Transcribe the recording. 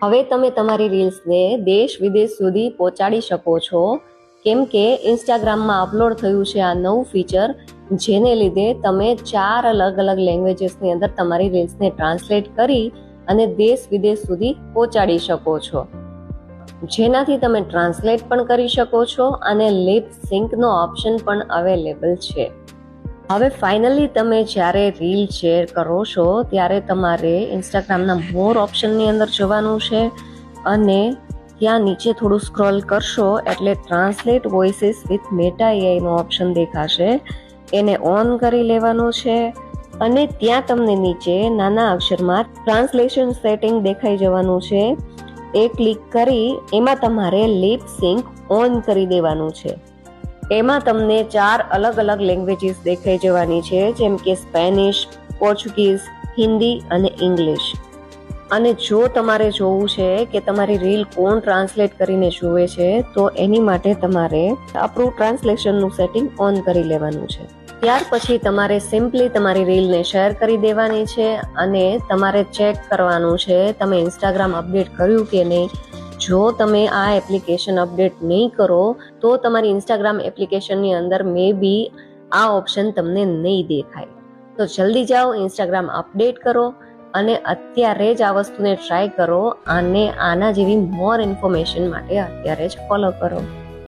હવે તમે તમારી રીલ્સને દેશ વિદેશ સુધી પહોંચાડી શકો છો, કેમ કે ઇન્સ્ટાગ્રામમાં અપલોડ થયું છે આ નવું ફીચર, જેને લીધે તમે 4 અલગ અલગ લેંગ્વેજીસની અંદર તમારી રીલ્સને ટ્રાન્સલેટ કરી અને દેશ વિદેશ સુધી પહોંચાડી શકો છો, જેનાથી તમે ટ્રાન્સલેટ પણ કરી શકો છો અને લિપ સિંકનો ઓપ્શન પણ અવેલેબલ છે. હવે ફાઇનલી તમે જ્યારે રીલ શેર કરો છો ત્યારે તમારે ઇન્સ્ટાગ્રામના મોર ઓપ્શનની અંદર જવાનું છે અને ત્યાં નીચે થોડું સ્ક્રોલ કરશો એટલે translate voices with meta એઆઈનો option દેખાશે, એને ઓન કરી લેવાનું છે અને ત્યાં તમને નીચે નાના અક્ષરમાં ટ્રાન્સલેશન સેટિંગ દેખાઈ જવાનું છે. એ ક્લિક કરી એમાં તમારે લિપ સિંક ઓન કરી દેવાનું છે. એમાં તમને 4 અલગ અલગ લેંગ્વેજીસ દેખાઈ જવાની છે, જેમ કે સ્પેનિશ, પોર્ચુગીઝ, હિન્દી અને ઇંગ્લિશ. અને જો તમારે જોવું છે કે તમારી રીલ કોણ ટ્રાન્સલેટ કરીને જોવે છે તો એની માટે તમારે અપ્રૂવ ટ્રાન્સલેશનનું સેટિંગ ઓન કરી લેવાનું છે. ત્યાર પછી તમારે સિમ્પલી તમારી રીલને શેર કરી દેવાની છે અને તમારે ચેક કરવાનું છે તમે ઇન્સ્ટાગ્રામ અપડેટ કર્યું કે નહીં. જો તમે આ એપ્લિકેશન અપડેટ નહીં કરો તો તમારી ઇન્સ્ટાગ્રામ એપ્લિકેશનની અંદર મે બી આ ઓપ્શન તમને નહીં દેખાય. તો જલ્દી જાઓ, ઇન્સ્ટાગ્રામ અપડેટ કરો અને અત્યારે જ આ વસ્તુને ટ્રાય કરો અને આના જેવી મોર ઇન્ફોર્મેશન માટે અત્યારે જ ફોલો કરો.